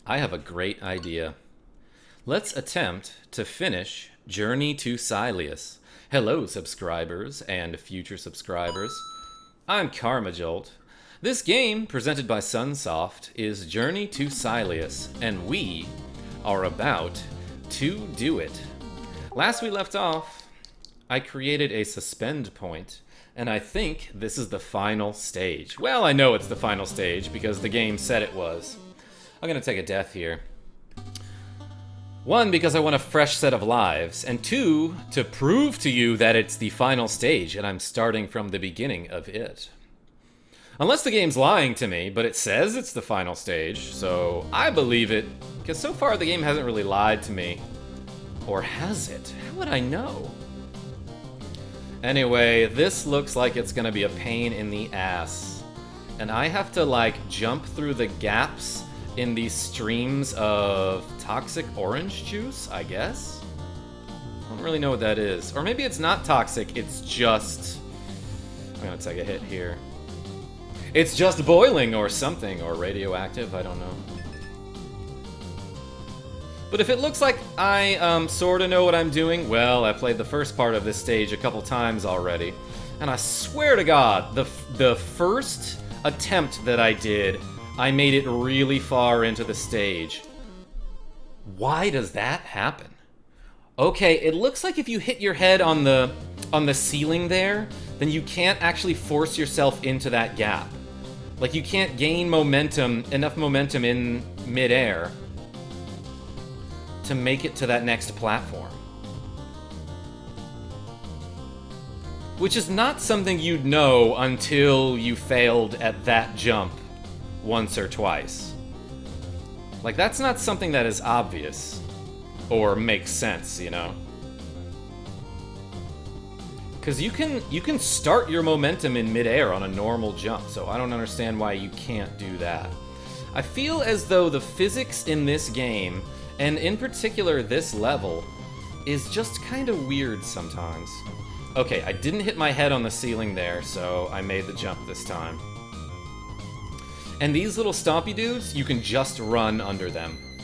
I have a great idea. Let's attempt to finish Journey to Silius. Hello, subscribers and future subscribers. I'm KarmaJolt. This game, presented by Sunsoft, is Journey to Silius, and we are about to do it. Last we left off, I created a suspend point, and I think this is the final stage. Well, I know it's the final stage because the game said it was. I'm gonna take a death here. One, because I want a fresh set of lives, and two, to prove to you that it's the final stage and I'm starting from the beginning of it. Unless the game's lying to me, but it says it's the final stage, so I believe it, because so far the game hasn't really lied to me. Or has it? How would I know? Anyway, this looks like it's gonna be a pain in the ass. And I have to, like, jump through the gaps in these streams of toxic orange juice, I guess? I don't really know what that is. Or maybe it's not toxic, it's just... I'm gonna take a hit here. It's just boiling or something, or radioactive, I don't know. But if it looks like I sorta know what I'm doing, well, I played the first part of this stage a couple times already. And I swear to God, the first attempt that I did, I made it really far into the stage. Why does that happen? Okay, it looks like if you hit your head on the ceiling there, then you can't actually force yourself into that gap. Like, you can't gain momentum, enough momentum in midair to make it to that next platform. Which is not something you'd know until you failed at that jump once or twice. Like, that's not something that is obvious or makes sense, you know? Because you can start your momentum in midair on a normal jump, so I don't understand why you can't do that. I feel as though the physics in this game, and in particular this level, is just kind of weird sometimes. Okay, I didn't hit my head on the ceiling there, so I made the jump this time. And these little stompy dudes, you can just run under them.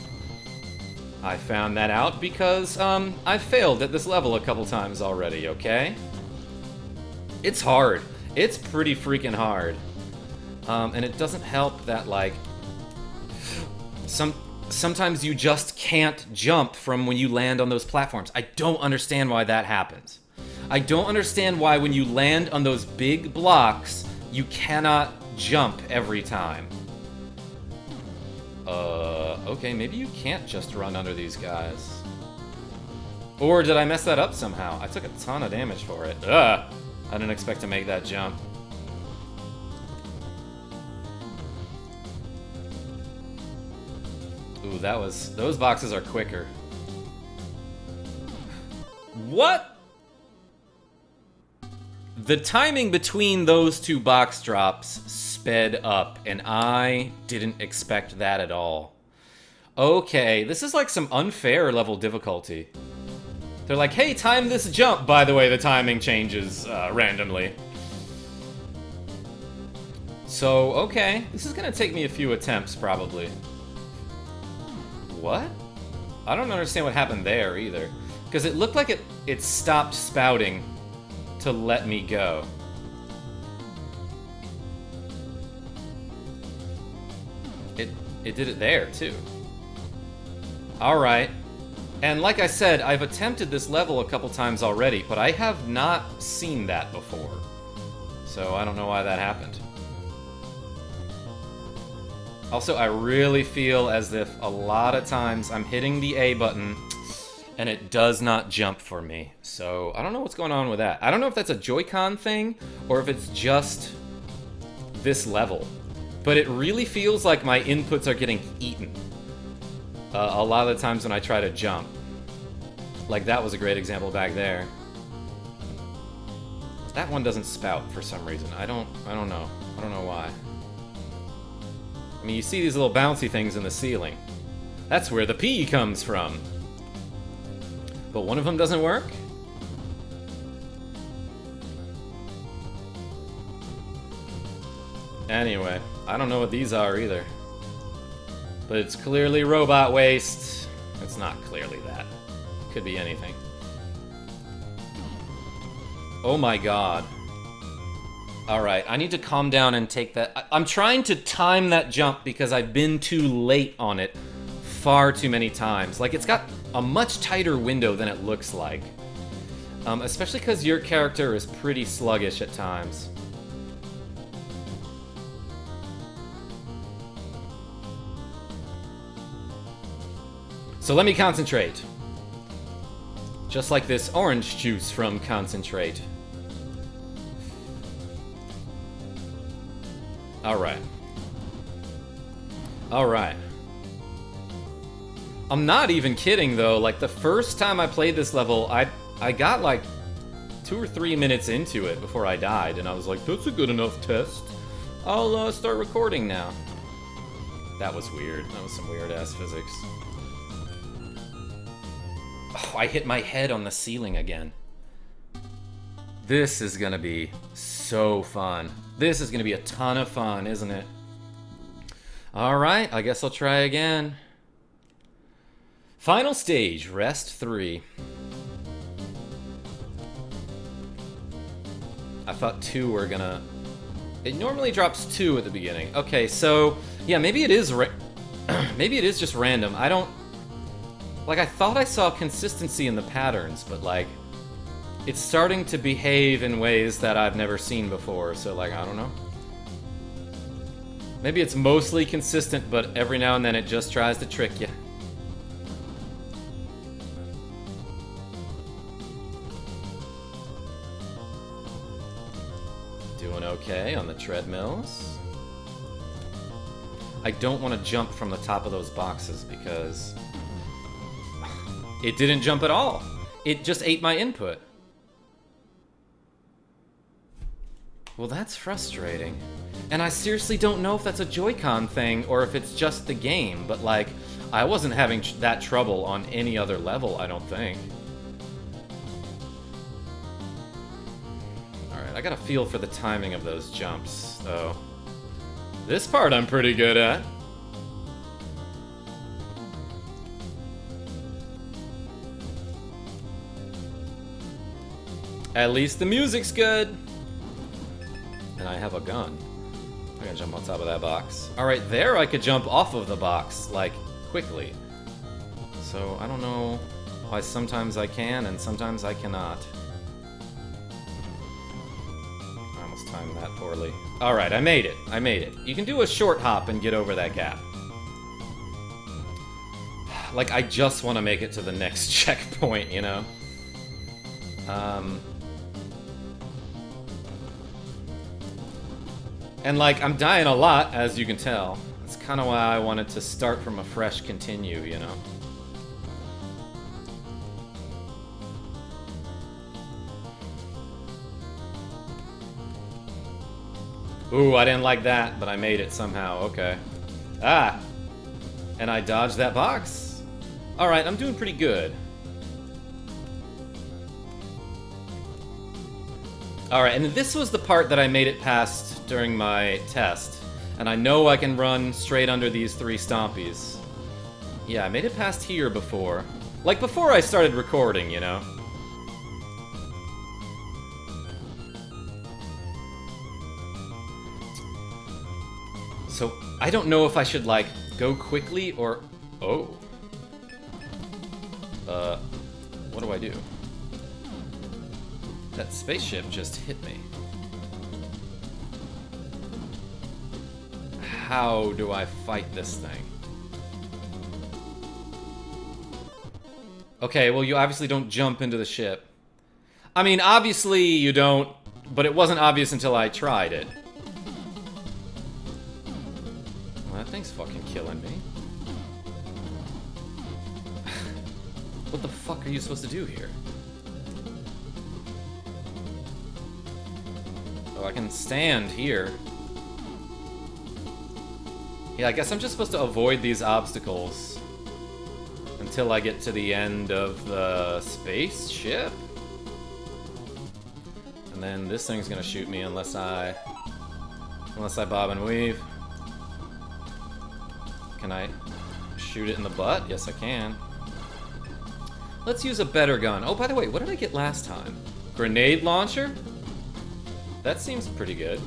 I found that out because, I've failed at this level a couple times already, okay? It's hard. It's pretty freaking hard. And it doesn't help that, like, sometimes you just can't jump from when you land on those platforms. I don't understand why that happens. I don't understand why when you land on those big blocks, you cannot jump every time. Okay, maybe you can't just run under these guys. Or did I mess that up somehow? I took a ton of damage for it. Ugh! I didn't expect to make that jump. Ooh, those boxes are quicker. What? The timing between those two box drops sped up, and I didn't expect that at all. Okay, this is like some unfair level difficulty. They're like, hey, time this jump. By the way, the timing changes randomly. So, okay, this is gonna take me a few attempts, probably. What? I don't understand what happened there, either. Because it looked like it stopped spouting to let me go. It did it there, too. Alright. And like I said, I've attempted this level a couple times already, but I have not seen that before. So I don't know why that happened. Also, I really feel as if a lot of times I'm hitting the A button and it does not jump for me. So I don't know what's going on with that. I don't know if that's a Joy-Con thing or if it's just this level. But it really feels like my inputs are getting eaten. A lot of the times when I try to jump. Like that was a great example back there. That one doesn't spout for some reason. I don't know. I don't know why. I mean, you see these little bouncy things in the ceiling. That's where the P comes from. But one of them doesn't work? Anyway, I don't know what these are either. But it's clearly robot waste. It's not clearly that. Could be anything. Oh my god. Alright, I need to calm down and take that. I'm trying to time that jump because I've been too late on it far too many times. Like, it's got a much tighter window than it looks like. Especially because your character is pretty sluggish at times. So let me concentrate. Just like this orange juice from Concentrate. Alright. Alright. I'm not even kidding though, like the first time I played this level, I got like 2 or 3 minutes into it before I died, and I was like, that's a good enough test. I'll start recording now. That was weird. That was some weird-ass physics. Oh, I hit my head on the ceiling again. This is gonna be so fun. This is gonna be a ton of fun, isn't it? Alright, I guess I'll try again. Final stage, rest 3. I thought 2 were gonna... It normally drops 2 at the beginning. Okay, so... Yeah, maybe it is maybe it is just random. I don't... Like, I thought I saw consistency in the patterns, but, like... It's starting to behave in ways that I've never seen before, so, like, I don't know. Maybe it's mostly consistent, but every now and then it just tries to trick you. Doing okay on the treadmills. I don't want to jump from the top of those boxes because it didn't jump at all. It just ate my input. Well, that's frustrating. And I seriously don't know if that's a Joy-Con thing or if it's just the game, but like, I wasn't having that trouble on any other level, I don't think. Alright, I got a feel for the timing of those jumps, though. This part I'm pretty good at. At least the music's good. And I have a gun. I gotta jump on top of that box. Alright, there I could jump off of the box, like, quickly. So, I don't know why sometimes I can and sometimes I cannot. I almost timed that poorly. Alright, I made it. I made it. You can do a short hop and get over that gap. Like, I just want to make it to the next checkpoint, you know? And, like, I'm dying a lot, as you can tell. That's kind of why I wanted to start from a fresh continue, you know? Ooh, I didn't like that, but I made it somehow. Okay. Ah! And I dodged that box. Alright, I'm doing pretty good. Alright, and this was the part that I made it past during my test. And I know I can run straight under these 3 stompies. Yeah, I made it past here before. Like, before I started recording, you know? So, I don't know if I should, like, go quickly or... Oh. What do I do? That spaceship just hit me. How do I fight this thing? Okay, well, you obviously don't jump into the ship. I mean, obviously you don't, but it wasn't obvious until I tried it. Well, that thing's fucking killing me. What the fuck are you supposed to do here? Oh, I can stand here. Yeah, I guess I'm just supposed to avoid these obstacles until I get to the end of the spaceship. And then this thing's gonna shoot me unless I bob and weave. Can I? shoot it in the butt? Yes, I can. Let's use a better gun. Oh, by the way, what did I get last time? Grenade launcher? That seems pretty good.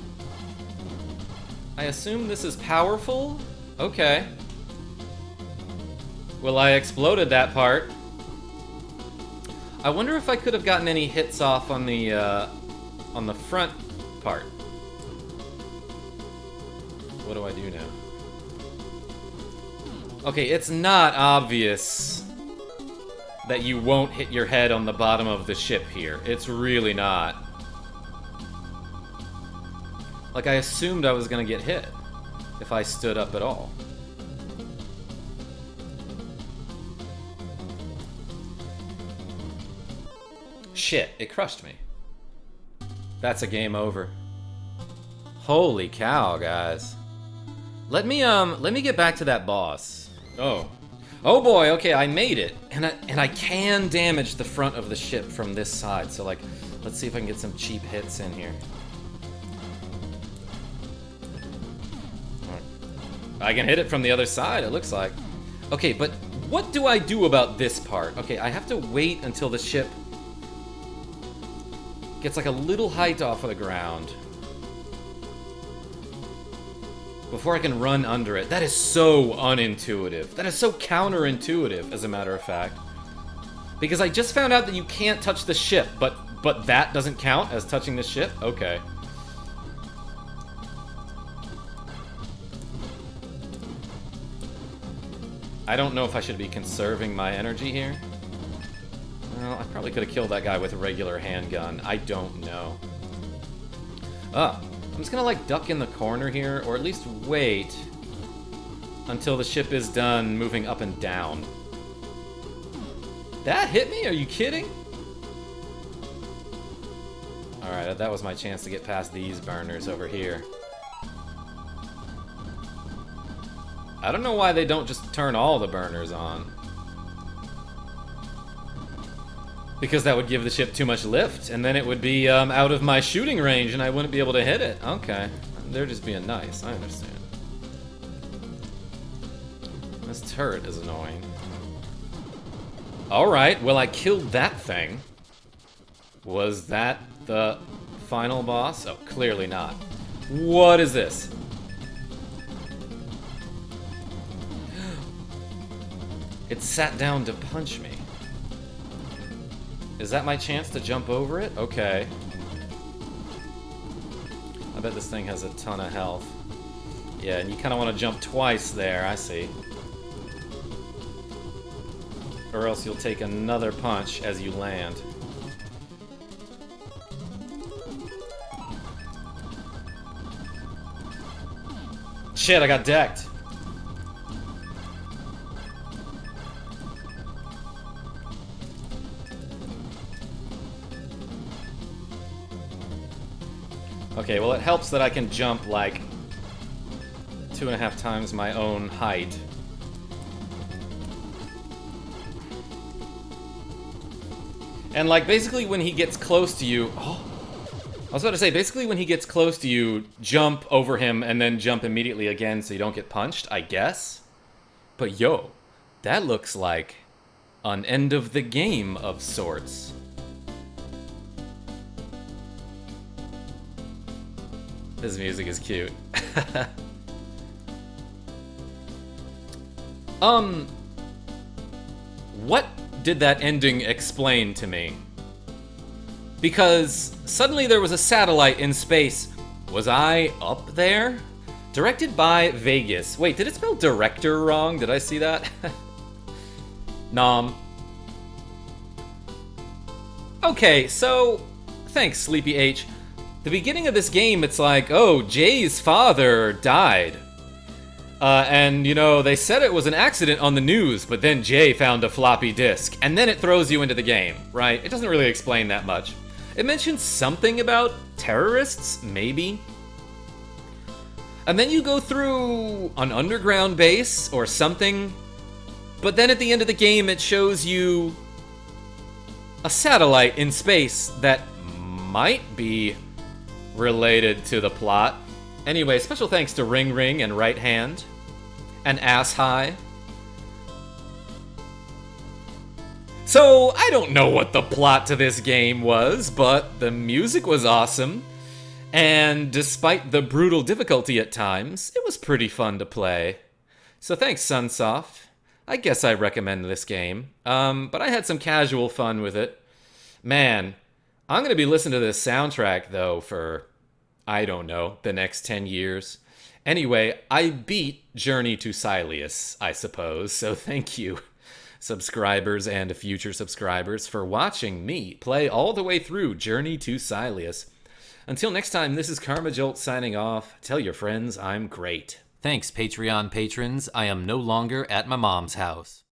I assume this is powerful? Okay. Well, I exploded that part. I wonder if I could have gotten any hits off on the front part. What do I do now? Okay, it's not obvious that you won't hit your head on the bottom of the ship here. It's really not. Like, I assumed I was gonna get hit if I stood up at all. Shit, it crushed me. That's a game over. Holy cow, guys. Let me get back to that boss. Oh. Oh boy, okay, I made it. And I can damage the front of the ship from this side. So like, let's see if I can get some cheap hits in here. I can hit it from the other side, it looks like. Okay, but what do I do about this part? Okay, I have to wait until the ship gets like a little height off of the ground before I can run under it. That is so unintuitive. That is so counterintuitive, as a matter of fact. Because I just found out that you can't touch the ship, but that doesn't count as touching the ship? Okay. I don't know if I should be conserving my energy here. Well, I probably could have killed that guy with a regular handgun. I don't know. I'm just gonna like duck in the corner here, or at least wait until the ship is done moving up and down. That hit me? Are you kidding? Alright, that was my chance to get past these burners over here. I don't know why they don't just turn all the burners on. Because that would give the ship too much lift, and then it would be out of my shooting range, and I wouldn't be able to hit it. Okay. They're just being nice, I understand. This turret is annoying. Alright, well I killed that thing. Was that the final boss? Oh, clearly not. What is this? It sat down to punch me. Is that my chance to jump over it? Okay. I bet this thing has a ton of health. Yeah, and you kind of want to jump twice there, I see. Or else you'll take another punch as you land. Shit, I got decked. Okay, well it helps that I can jump like 2.5 times my own height. And like basically when he gets close to you, I was about to say, basically when he gets close to you, jump over him and then jump immediately again so you don't get punched, I guess. But yo, that looks like an end of the game of sorts. This music is cute. What did that ending explain to me? Because suddenly there was a satellite in space. Was I up there? Directed by Vegas. Wait, did it spell director wrong? Did I see that? Nom. Okay, so thanks, Sleepy H. The beginning of this game, it's like, oh, Jay's father died. And, you know, they said it was an accident on the news, but then Jay found a floppy disk. And then it throws you into the game, right? It doesn't really explain that much. It mentions something about terrorists, maybe. And then you go through an underground base or something. But then at the end of the game, it shows you a satellite in space that might be related to the plot. Anyway, special thanks to Ring Ring and Right Hand and Ass High So, I don't know what the plot to this game was, but the music was awesome. And despite the brutal difficulty at times, it was pretty fun to play. So thanks, Sunsoft. I guess I recommend this game. But I had some casual fun with it. Man, I'm going to be listening to this soundtrack, though, for, I don't know, the next 10 years. Anyway, I beat Journey to Silius, I suppose, so thank you, subscribers and future subscribers, for watching me play all the way through Journey to Silius. Until next time, this is KarmaJolt signing off. Tell your friends I'm great. Thanks, Patreon patrons. I am no longer at my mom's house.